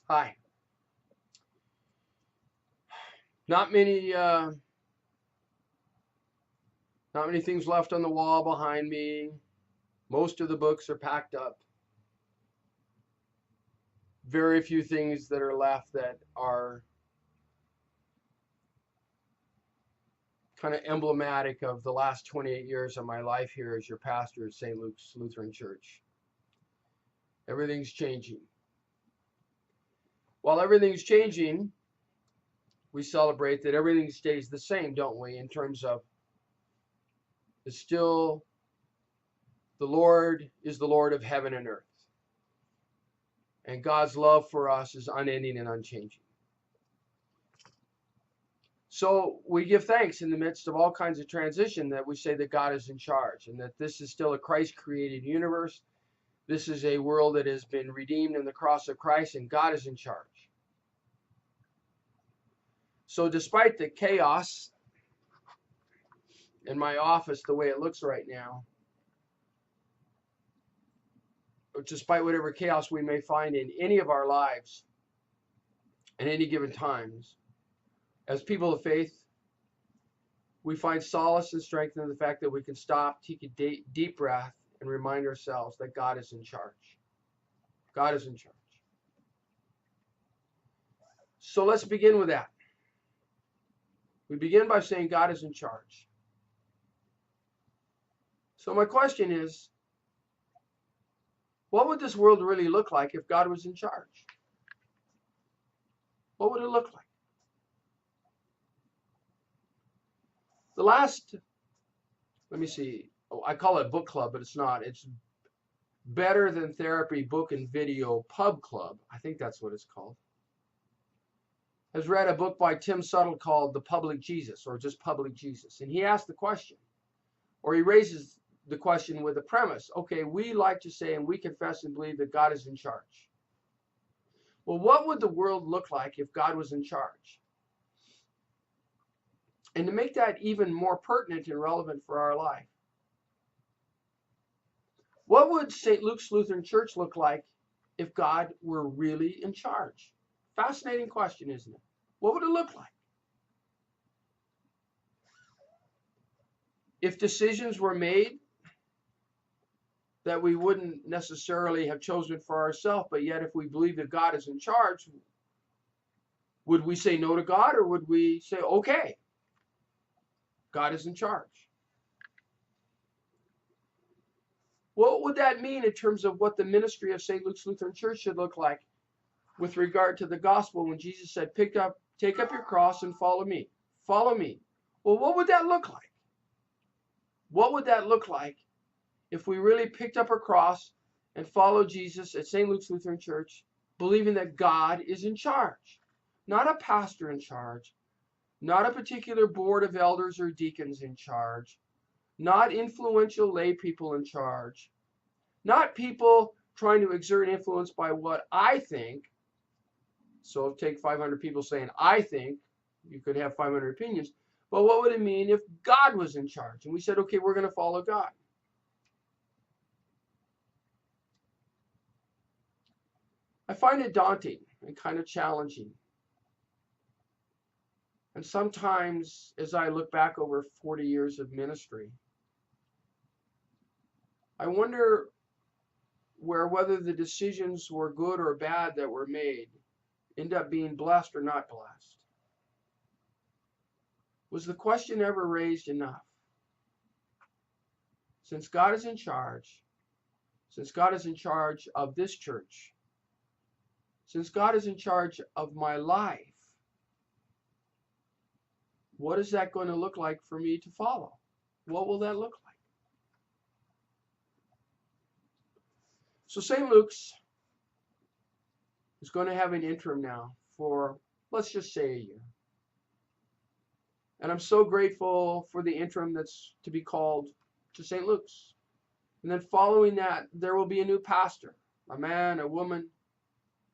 Hi. Not many, not many things left on the wall behind me. Most of the books are packed up. Very few things that are left that are kind of emblematic of the last 28 years of my life here as your pastor at St. Luke's Lutheran Church. Everything's changing. While everything's changing, we celebrate that everything stays the same, don't we, in terms of it's still the Lord is the Lord of heaven and earth. And God's love for us is unending and unchanging. So we give thanks in the midst of all kinds of transition that we say that God is in charge and that this is still a Christ-created universe. This is a world that has been redeemed in the cross of Christ, and God is in charge. So despite the chaos in my office, the way it looks right now, or despite whatever chaos we may find in any of our lives at any given times, as people of faith, we find solace and strength in the fact that we can stop, take a deep breath, and remind ourselves that God is in charge. God is in charge. So let's begin with that. We begin by saying God is in charge. So my question is, what would this world really look like if God was in charge? What would it look like? The last, let me see, I call it book club, but it's not. It's Better Than Therapy Book and Video Pub Club. I think that's what it's called. Has read a book by Tim Suttle called The Public Jesus, or just Public Jesus. And he asked the question, or he raises the question with a premise. Okay, we like to say and we confess and believe that God is in charge. Well, what would the world look like if God was in charge? And to make that even more pertinent and relevant for our life, what would St. Luke's Lutheran Church look like if God were really in charge? Fascinating question, isn't it? What would it look like? If decisions were made that we wouldn't necessarily have chosen for ourselves, but yet if we believe that God is in charge, would we say no to God, or would we say, okay, God is in charge? What would that mean in terms of what the ministry of St. Luke's Lutheran Church should look like with regard to the gospel when Jesus said, take up your cross and follow me. Follow me. Well, what would that look like? What would that look like if we really picked up our cross and followed Jesus at St. Luke's Lutheran Church, believing that God is in charge? Not a pastor in charge, not a particular board of elders or deacons in charge, not influential lay people in charge, not people trying to exert influence by what I think. So take 500 people saying, I think, you could have 500 opinions. But what would it mean if God was in charge? And we said, okay, we're going to follow God. I find it daunting and kind of challenging. And sometimes, as I look back over 40 years of ministry, I wonder whether the decisions were good or bad that were made end up being blessed or not blessed. Was the question ever raised enough? Since God is in charge, since God is in charge of this church, since God is in charge of my life, what is that going to look like for me to follow? What will that look like? So St. Luke's is going to have an interim now for, let's just say, a year. And I'm so grateful for the interim that's to be called to St. Luke's. And then following that, there will be a new pastor, a man, a woman.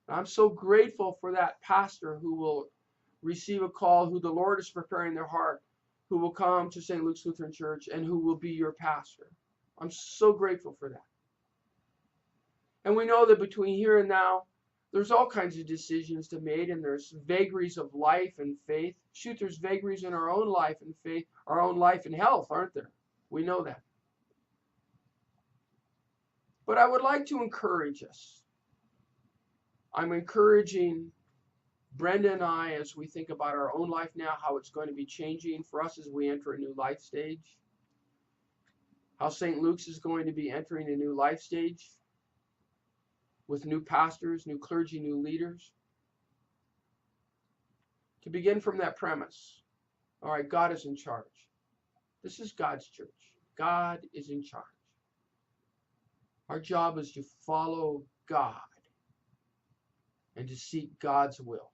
And I'm so grateful for that pastor who will receive a call, who the Lord is preparing their heart, who will come to St. Luke's Lutheran Church and who will be your pastor. I'm so grateful for that. And we know that between here and now, There's all kinds of decisions to make, and there's vagaries of life and faith. Shoot, there's vagaries in our own life and faith, our own life and health, aren't there? We know that. But I would like to encourage us. I'm encouraging Brenda and I as we think about our own life now, how it's going to be changing for us as we enter a new life stage. How St. Luke's is going to be entering a new life stage with new pastors, new clergy, new leaders. To begin from that premise, all right, God is in charge. This is God's church. God is in charge. Our job is to follow God and to seek God's will.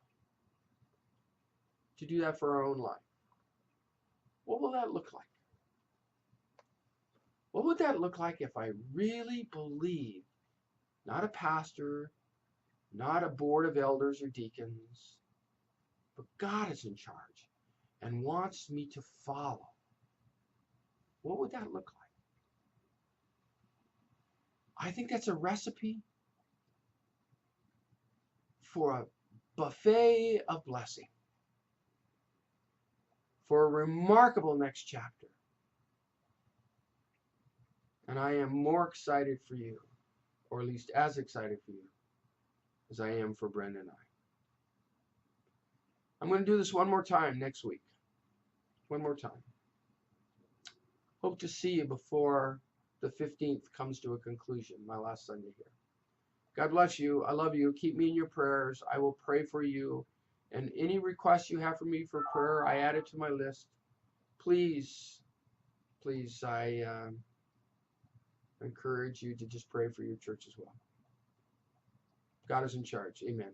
To do that for our own life. What will that look like? What would that look like if I really believed, not a pastor, not a board of elders or deacons, but God is in charge and wants me to follow? What would that look like? I think that's a recipe for a buffet of blessing, for a remarkable next chapter. And I am more excited for you, or at least as excited for you, as I am for Brenda and I. I'm going to do this one more time next week. One more time. Hope to see you before the 15th comes to a conclusion, my last Sunday here. God bless you. I love you. Keep me in your prayers. I will pray for you. And any requests you have for me for prayer, I add it to my list. Please, I encourage you to just pray for your church as well. God is in charge. Amen.